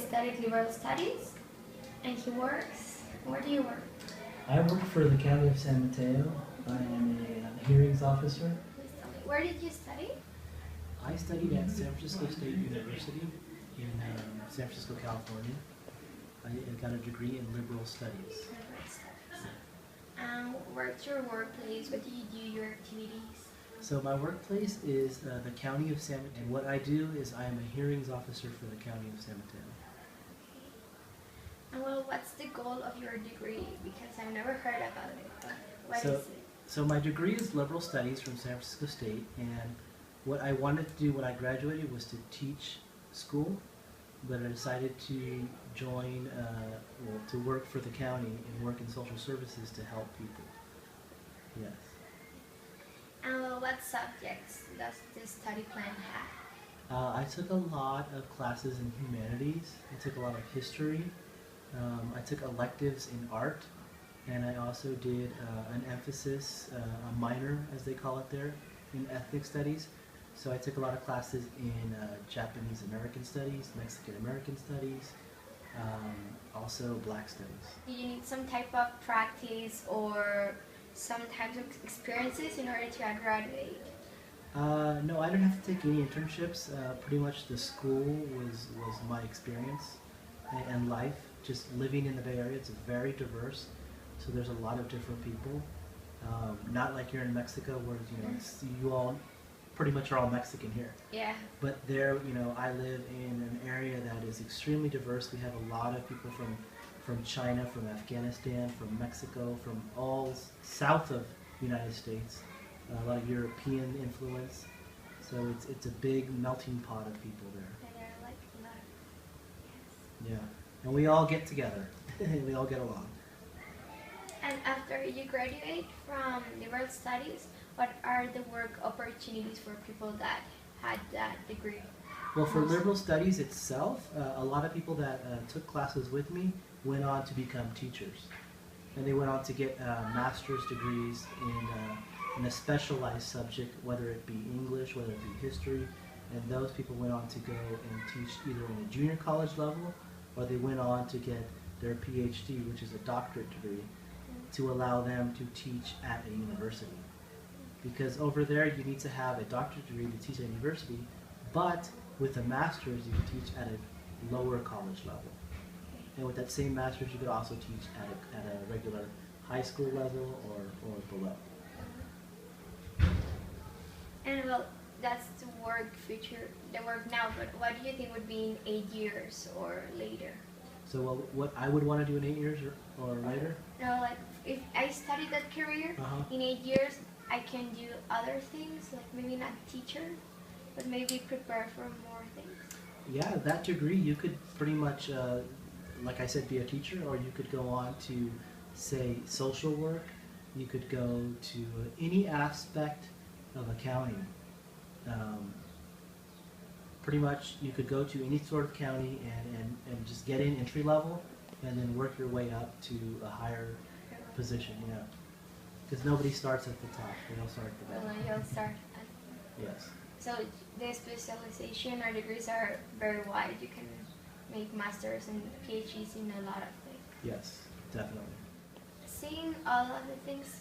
studied liberal studies, and he works. Where do you work? I work for the County of San Mateo. I am a hearings officer. Please tell me. Where did you study? I studied at San Francisco State University in San Francisco, California. I got a degree in liberal studies. Liberal studies. Where's your workplace? What do you do? Your activities? So my workplace is the County of San Mateo, and what I do is I am a hearings officer for the County of San Mateo. And well, what's the goal of your degree? Because I've never heard about it. But what So- is it? So my degree is liberal studies from San Francisco State, and what I wanted to do when I graduated was to teach school, but I decided to join, to work for the county and work in social services to help people. Yes. And well, what subjects does this study plan have? I took a lot of classes in humanities. I took a lot of history. I took electives in art, and I also did an emphasis, a minor, as they call it there, in ethnic studies. So I took a lot of classes in Japanese American studies, Mexican American studies, also black studies. Do you need some type of practice or some types of experiences in order to graduate? No, I didn't have to take any internships. Pretty much the school was my experience and life. Just living in the Bay Area, it's very diverse, so there's a lot of different people. Not like you're in Mexico where you all pretty much are all Mexican here. Yeah. But there, I live in an area that is extremely diverse. We have a lot of people from China, from Afghanistan, from Mexico, from all south of the United States. A lot of European influence. So it's a big melting pot of people there. And they're like a lot. Yes. Yeah. And we all get together. We all get along. And after you graduate from liberal studies, what are the work opportunities for people that had that degree? Well, for liberal studies itself, a lot of people that took classes with me went on to become teachers. And they went on to get master's degrees in a specialized subject, whether it be English, whether it be history. And those people went on to go and teach either in a junior college level, or they went on to get their PhD, which is a doctorate degree, to allow them to teach at a university. Because over there you need to have a doctorate degree to teach at a university, but with a master's you can teach at a lower college level. And with that same master's you could also teach at a regular high school level or below. And well, that's the work now, but what do you think would be in 8 years or later? So what I would want to do in 8 years or later? No, like if I study that career, in 8 years I can do other things, like maybe not teacher, but maybe prepare for more things. Yeah, that degree you could pretty much, like I said, be a teacher, or you could go on to, say, social work. You could go to any aspect of accounting. Pretty much you could go to any sort of county and just get in entry level and then work your way up to a higher position, because nobody starts at the top, they all start at the bottom. You'll start at Yes. So the specialization or degrees are very wide. You can make masters and PhDs in a lot of things. Yes, definitely. Seeing all of the things,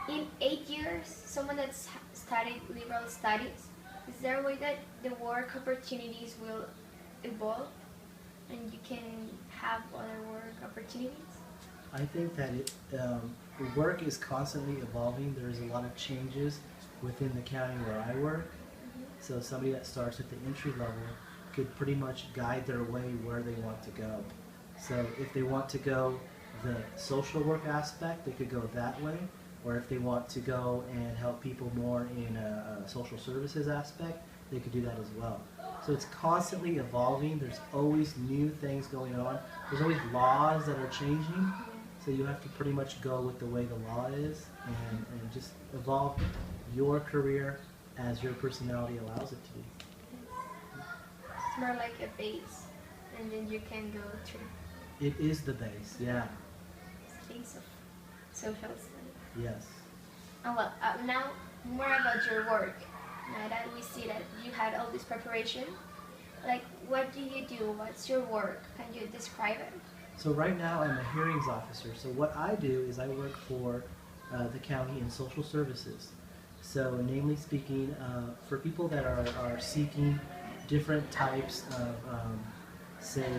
in 8 years, someone that's studied liberal studies, is there a way that the work opportunities will evolve and you can have other work opportunities? I think that work is constantly evolving. There's a lot of changes within the county where I work. So somebody that starts at the entry level could pretty much guide their way where they want to go. So if they want to go the social work aspect, they could go that way. Or if they want to go and help people more in a social services aspect, they could do that as well. So it's constantly evolving. There's always new things going on. There's always laws that are changing. So you have to pretty much go with the way the law is and just evolve your career as your personality allows it to be. It's more like a base, and then you can go through It is the base, yeah. things of social studies. Yes. Oh, well, now more about your work. Now that we see that you had all this preparation, Like, what do you do? What's your work? Can you describe it? So right now I'm a hearings officer. So what I do is I work for the county in social services. So namely speaking, for people that are seeking different types of, say,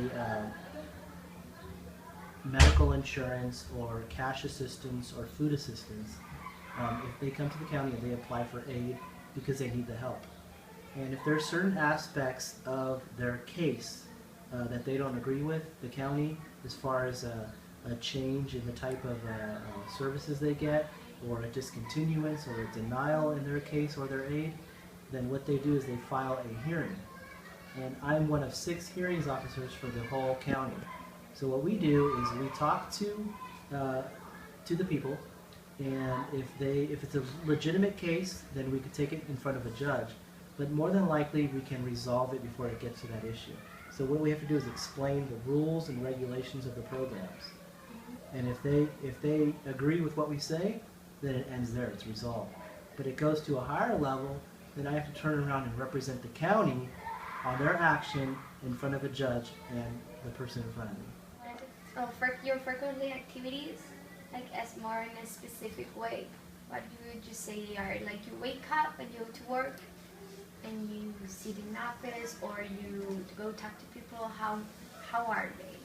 medical insurance or cash assistance or food assistance, if they come to the county and they apply for aid because they need the help. And if there are certain aspects of their case that they don't agree with, the county, as far as a change in the type of services they get, or a discontinuance or a denial in their case or their aid, then what they do is they file a hearing. And I'm one of 6 hearings officers for the whole county. So what we do is we talk to the people, and if it's a legitimate case, then we could take it in front of a judge. But more than likely, we can resolve it before it gets to that issue. So what we have to do is explain the rules and regulations of the programs. And if they agree with what we say, then it ends there, it's resolved. But it goes to a higher level, then I have to turn around and represent the county on their action in front of a judge and the person in front of me. So for your frequently activities, like as more in a specific way, what would you say they are? Like you wake up and you go to work and you sit in office, or you go talk to people, how are they?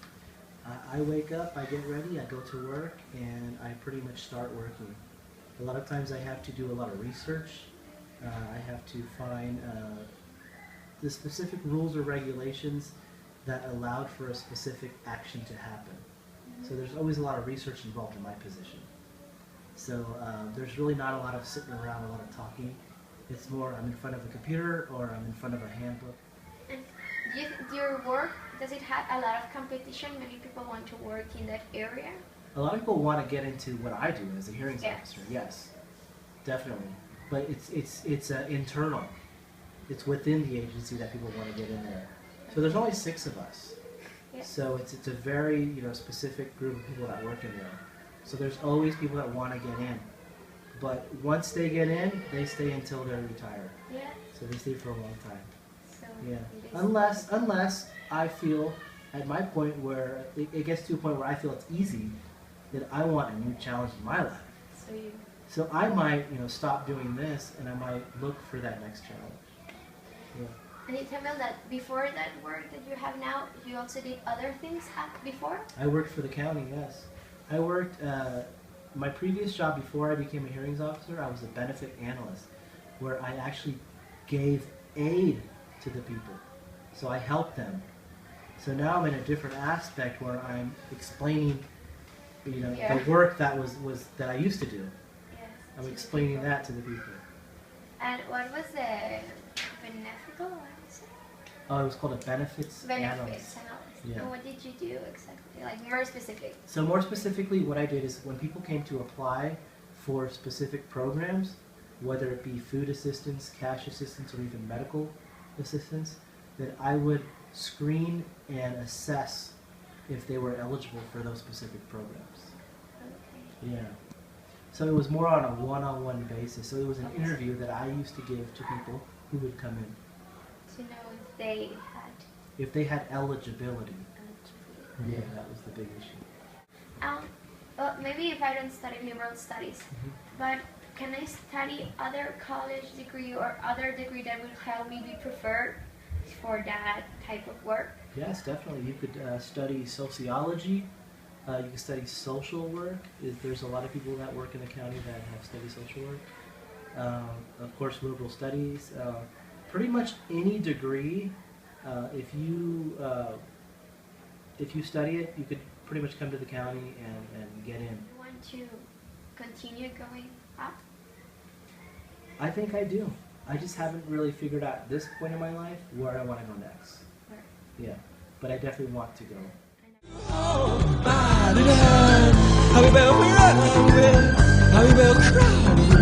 I wake up, I get ready, I go to work, and I pretty much start working. A lot of times I have to do a lot of research. I have to find the specific rules or regulations that allowed for a specific action to happen. So there's always a lot of research involved in my position. So there's really not a lot of sitting around, a lot of talking. It's more I'm in front of a computer or I'm in front of a handbook. And your work, does it have a lot of competition? Many people want to work in that area? A lot of people want to get into what I do as a hearings officer, yes, definitely. But it's internal. It's within the agency that people want to get in there. So there's only 6 of us. Yeah. So it's a very specific group of people that work in there. So there's always people that want to get in. But once they get in, they stay until they're retired. Yeah. So they stay for a long time. So Yeah. Unless I feel at my point where it gets to a point where I feel it's easy, that I want a new challenge in my life. So I might, stop doing this and I might look for that next challenge. Yeah. And you tell me that before that work that you have now, you also did other things before? I worked for the county, yes. I worked, my previous job before I became a hearings officer, I was a benefit analyst, where I actually gave aid to the people. So I helped them. So now I'm in a different aspect where I'm explaining, the work that that I used to do. Yes. I'm explaining that to the people. And what was the beneficial? Oh, it was called a benefits analyst. Yeah. And what did you do exactly? Like more specific. So more specifically, what I did is when people came to apply for specific programs, whether it be food assistance, cash assistance, or even medical assistance, that I would screen and assess if they were eligible for those specific programs. Okay. Yeah. So it was more on a one-on-one basis. So it was an interview that I used to give to people who would come in. To know if they had eligibility. Yeah, that was the big issue. Well, maybe if I don't study liberal studies, but can I study other college degree or other degree that would help me be preferred for that type of work? Yes, definitely. You could study sociology. You can study social work. There's a lot of people that work in the county that have studied social work. Of course, liberal studies. Pretty much any degree, if you study it, you could pretty much come to the county and get in. You want to continue going up? I think I do. I just haven't really figured out at this point in my life where I want to go next. Where? Yeah, but I definitely want to go. How we cry.